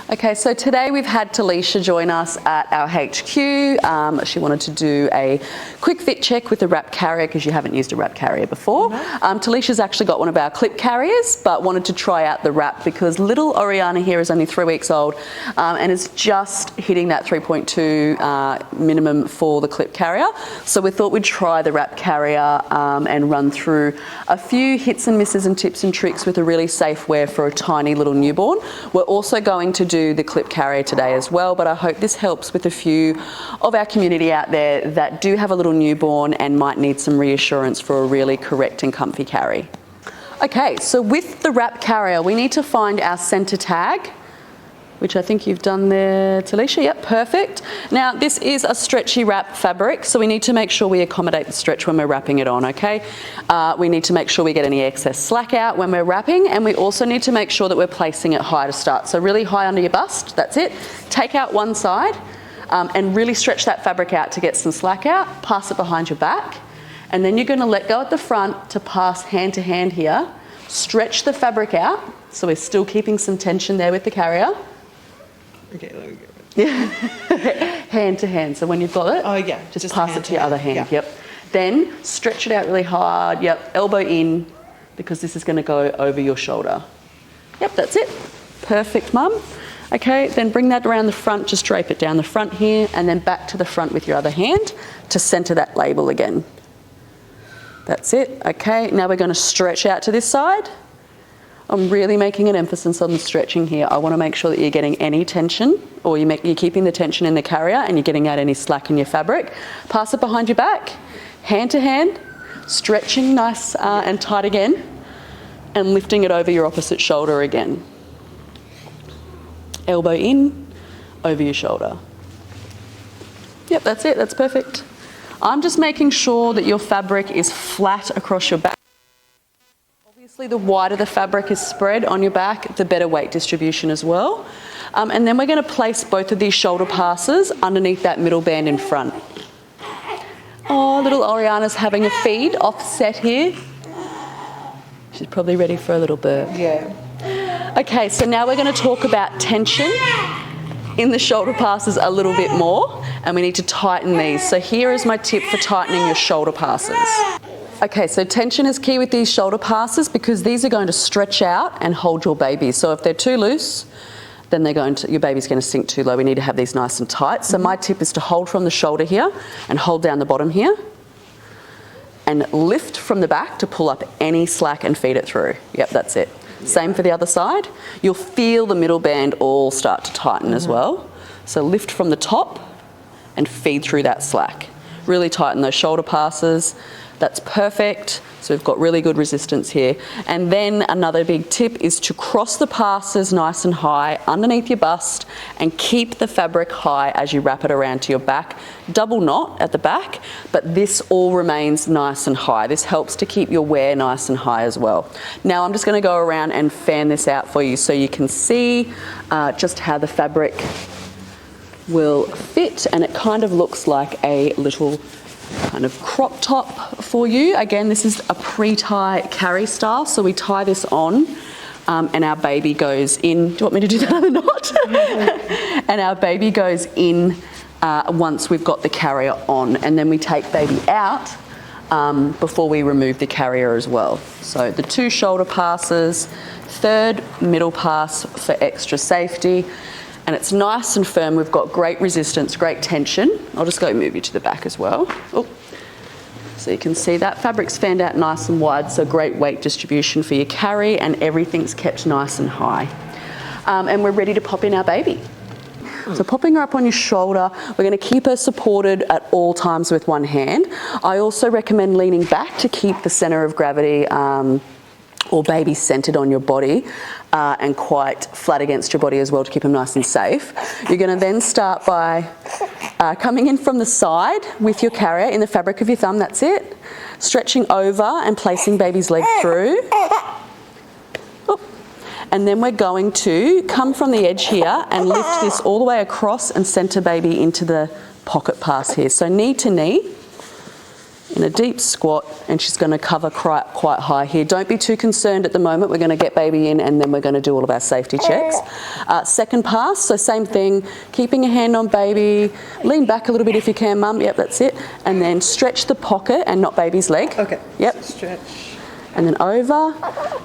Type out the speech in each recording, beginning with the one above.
Okay, so today we've had Talisha join us at our HQ. She wanted to do a quick fit check with the wrap carrier because you haven't used a wrap carrier before. Talisha's actually got one of our clip carriers but wanted to try out the wrap because little Oriana here is only 3 weeks old and is just hitting that 3.2 minimum for the clip carrier. So we thought we'd try the wrap carrier and run through a few hits and misses and tips and tricks with a really safe wear for a tiny little newborn. We're also going to do the clip carrier today as well, but I hope this helps with a few of our community out there that do have a little newborn and might need some reassurance for a really correct and comfy carry. Okay, so with the wrap carrier, we need to find our center tag, which I think you've done there, Talisha. Yep, perfect. Now, this is a stretchy wrap fabric, so we need to make sure we accommodate the stretch when we're wrapping it on, okay? We need to make sure we get any excess slack out when we're wrapping, and we also need to make sure that we're placing it high to start. So really high under your bust, that's it. Take out one side and really stretch that fabric out to get some slack out. Pass it behind your back, and then you're gonna let go at the front to pass hand to hand here. Stretch the fabric out, so we're still keeping some tension there with the carrier. Okay, let me get it. Hand to hand. So when you've got it, oh yeah, just pass it to your other hand. Yeah. Yep. Then stretch it out really hard. Yep. Elbow in, because this is going to go over your shoulder. Yep, that's it. Perfect, mum. Okay, then bring that around the front. Just drape it down the front here, and then back to the front with your other hand to center that label again. That's it. Okay. Now we're going to stretch out to this side. I'm really making an emphasis on the stretching here. I want to make sure that you're getting any tension, or you're keeping the tension in the carrier and you're getting out any slack in your fabric. Pass it behind your back, hand to hand, stretching nice and tight again, and lifting it over your opposite shoulder again. Elbow in, over your shoulder. Yep, that's it, that's perfect. I'm just making sure that your fabric is flat across your back. Obviously, the wider the fabric is spread on your back, the better weight distribution as well. And then we're going to place both of these shoulder passes underneath that middle band in front. Oh, little Oriana's having a feed offset here. She's probably ready for a little burp. Yeah. Okay, so now we're going to talk about tension in the shoulder passes a little bit more, and we need to tighten these. So here is my tip for tightening your shoulder passes. Okay, so tension is key with these shoulder passes because these are going to stretch out and hold your baby. So if they're too loose, then your baby's going to sink too low. We need to have these nice and tight. So my tip is to hold from the shoulder here and hold down the bottom here and lift from the back to pull up any slack and feed it through. Yep, that's it. Same for the other side. You'll feel the middle band all start to tighten as well. So lift from the top and feed through that slack. Really tighten those shoulder passes. That's perfect. So we've got really good resistance here. And then another big tip is to cross the passes nice and high underneath your bust and keep the fabric high as you wrap it around to your back. Double knot at the back, but this all remains nice and high. This helps to keep your wear nice and high as well. Now I'm just going to go around and fan this out for you so you can see just how the fabric will fit, and it kind of looks like a little kind of crop top for you. Again, this is a pre-tie carry style, so we tie this on and our baby goes in. Do you want me to do that other knot? And our baby goes in once we've got the carrier on, and then we take baby out before we remove the carrier as well. So the 2 shoulder passes, 3rd middle pass for extra safety. And it's nice and firm. We've got great resistance, great tension. I'll just go move you to the back as well. Oh. So you can see that fabric's fanned out nice and wide, so great weight distribution for your carry, and everything's kept nice and high. And we're ready to pop in our baby. So popping her up on your shoulder, we're going to keep her supported at all times with one hand. I also recommend leaning back to keep the center of gravity or baby centered on your body and quite flat against your body as well to keep them nice and safe. You're going to then start by coming in from the side with your carrier in the fabric of your thumb, that's it. Stretching over and placing baby's leg through. Oop. And then we're going to come from the edge here and lift this all the way across and center baby into the pocket pass here. So knee to knee. in a deep squat, and she's going to cover quite high here. Don't be too concerned at the moment. We're going to get baby in and then we're going to do all of our safety checks. Second pass, so same thing, keeping a hand on baby, lean back a little bit if you can, mum, yep, that's it, and then stretch the pocket and not baby's leg. Okay, yep. So stretch. And then over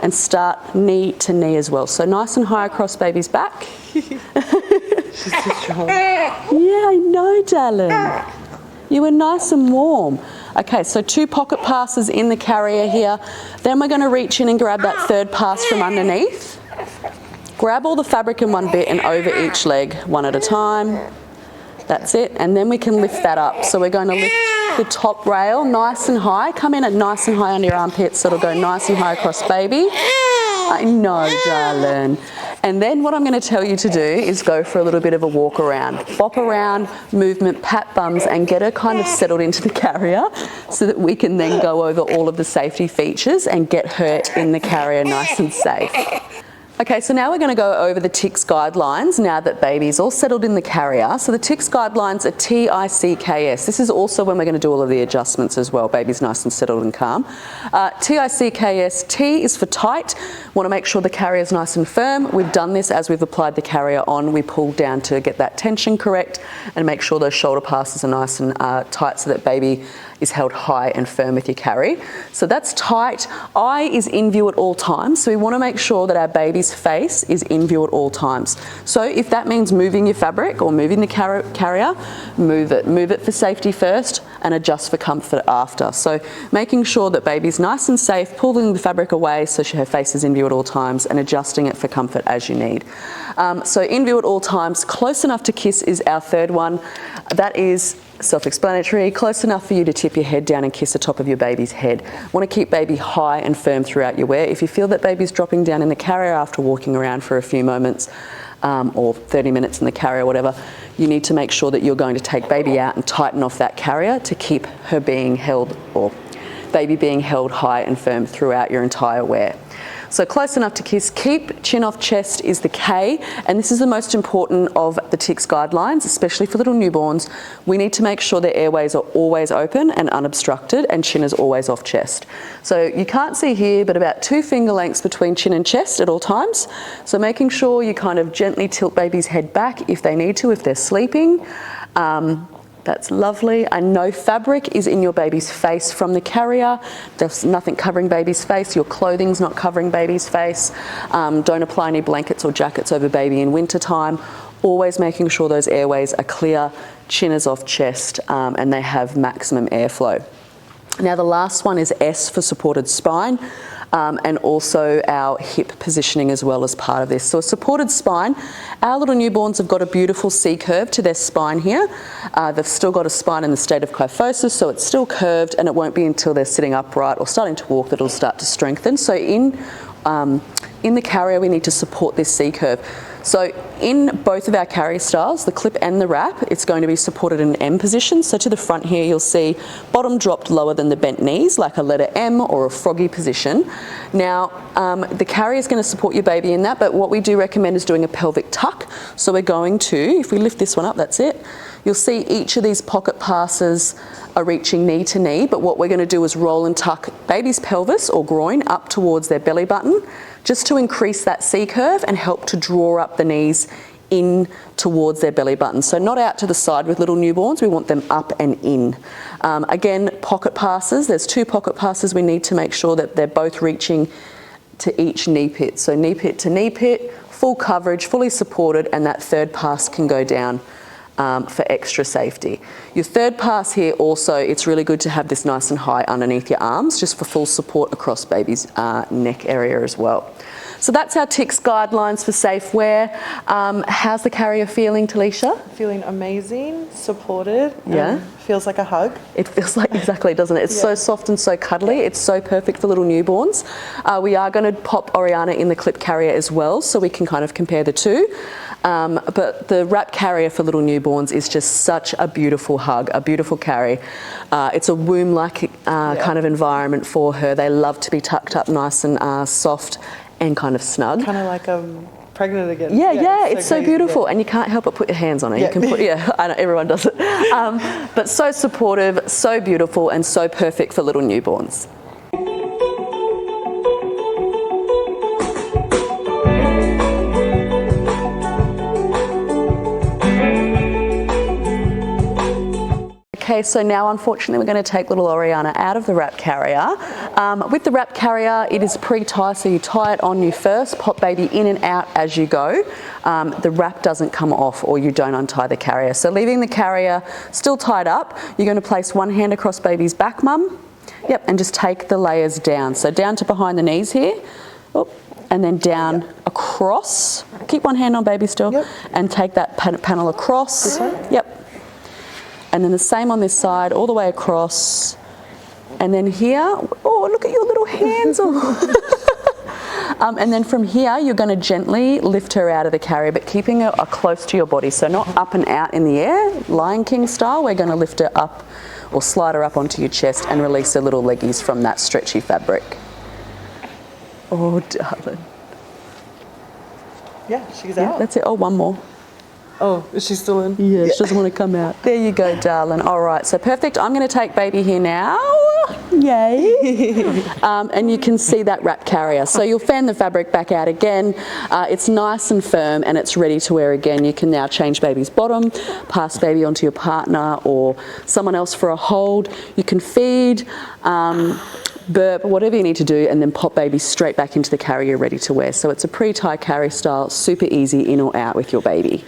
and start knee to knee as well. So nice and high across baby's back. She's too strong. Yeah, I know, darling. You were nice and warm. Okay, so 2 pocket passes in the carrier here. Then we're going to reach in and grab that third pass from underneath. Grab all the fabric in one bit and over each leg, one at a time. That's it. And then we can lift that up. So we're going to lift the top rail nice and high. Come in at nice and high under your armpits, so it'll go nice and high across baby. I know, darling. And then what I'm going to tell you to do is go for a little bit of a walk around. Bop around, movement, pat bums, and get her kind of settled into the carrier so that we can then go over all of the safety features and get her in the carrier nice and safe. Okay, so now we're going to go over the TICS guidelines now that baby's all settled in the carrier. So the TICS guidelines are TICKS. This is also when we're going to do all of the adjustments as well. Baby's nice and settled and calm. TICKS, T is for tight. Want to make sure the carrier is nice and firm. We've done this as we've applied the carrier on. We pull down to get that tension correct and make sure those shoulder passes are nice and tight so that baby is held high and firm with your carry. So that's tight. Eye is in view at all times. So we want to make sure that our baby's face is in view at all times. So if that means moving your fabric or moving the carrier, move it. Move it for safety first and adjust for comfort after. So making sure that baby's nice and safe, pulling the fabric away so her face is in view at all times and adjusting it for comfort as you need. So in view at all times, close enough to kiss is our third one. That is self-explanatory, close enough for you to tip your head down and kiss the top of your baby's head. Want to keep baby high and firm throughout your wear. If you feel that baby's dropping down in the carrier after walking around for a few moments or 30 minutes in the carrier, whatever, you need to make sure that you're going to take baby out and tighten off that carrier to keep her being held, or baby being held high and firm throughout your entire wear. So close enough to kiss. Keep chin off chest is the K, and this is the most important of the TICS guidelines, especially for little newborns. We need to make sure their airways are always open and unobstructed, and chin is always off chest. So you can't see here, but about 2 finger lengths between chin and chest at all times. So making sure you kind of gently tilt baby's head back if they need to, if they're sleeping. That's lovely. And no fabric is in your baby's face from the carrier. There's nothing covering baby's face. Your clothing's not covering baby's face. Don't apply any blankets or jackets over baby in winter time. Always making sure those airways are clear, chin is off chest, and they have maximum airflow. Now the last one is S for supported spine. And also our hip positioning as well as part of this. So a supported spine, our little newborns have got a beautiful C curve to their spine here. They've still got a spine in the state of kyphosis, so it's still curved, and it won't be until they're sitting upright or starting to walk that it'll start to strengthen. So in the carrier we need to support this C curve. So in both of our carrier styles, the clip and the wrap, it's going to be supported in an M position. So to the front here, you'll see bottom dropped lower than the bent knees, like a letter M or a froggy position. Now, the carrier is going to support your baby in that, but what we do recommend is doing a pelvic tuck. So we're going to, if we lift this one up, that's it. You'll see each of these pocket passes are reaching knee to knee, but what we're going to do is roll and tuck baby's pelvis or groin up towards their belly button, just to increase that C curve and help to draw up the knees in towards their belly button. So not out to the side with little newborns, we want them up and in. Again, pocket passes, there's 2 pocket passes. We need to make sure that they're both reaching to each knee pit. So knee pit to knee pit, full coverage, fully supported, and that third pass can go down for extra safety. Your third pass here also, it's really good to have this nice and high underneath your arms, just for full support across baby's neck area as well. So that's our TICS guidelines for safe wear. How's the carrier feeling, Talisha? Feeling amazing, supported. Yeah. Feels like a hug. It feels like, exactly, doesn't it? It's so soft and so cuddly. It's so perfect for little newborns. We are going to pop Oriana in the clip carrier as well, so we can kind of compare the two. But the wrap carrier for little newborns is just such a beautiful hug, a beautiful carry. It's a womb-like kind of environment for her. They love to be tucked up nice and soft and kind of snug. Kind of like a pregnant again. Yeah, it's so crazy, beautiful, and you can't help but put your hands on it. Yeah. You can put, I know everyone does it, but so supportive, so beautiful, and so perfect for little newborns. Okay, so now unfortunately we're going to take little Oriana out of the wrap carrier. With the wrap carrier, it is pre-tie, so you tie it on you first, pop baby in and out as you go. The wrap doesn't come off or you don't untie the carrier. So leaving the carrier still tied up, you're going to place one hand across baby's back, mum. Yep, and just take the layers down. So down to behind the knees here. Oh, and then down across. Keep one hand on baby still, and take that panel across. Yep. And then the same on this side, all the way across. And then here, oh, look at your little hands. And then from here, you're going to gently lift her out of the carrier, but keeping her close to your body. So not up and out in the air, Lion King style. We're going to lift her up or slide her up onto your chest and release her little leggies from that stretchy fabric. Oh, darling. Yeah, she's out. That's it. Oh, one more. Oh, is she still in? Yeah, she doesn't want to come out. There you go, darling. All right, so perfect. I'm going to take baby here now. Yay. And you can see that wrap carrier. So you'll fan the fabric back out again. It's nice and firm and it's ready to wear again. You can now change baby's bottom, pass baby onto your partner or someone else for a hold. You can feed, burp, whatever you need to do, and then pop baby straight back into the carrier ready to wear. So it's a pre-tie carry style, super easy in or out with your baby.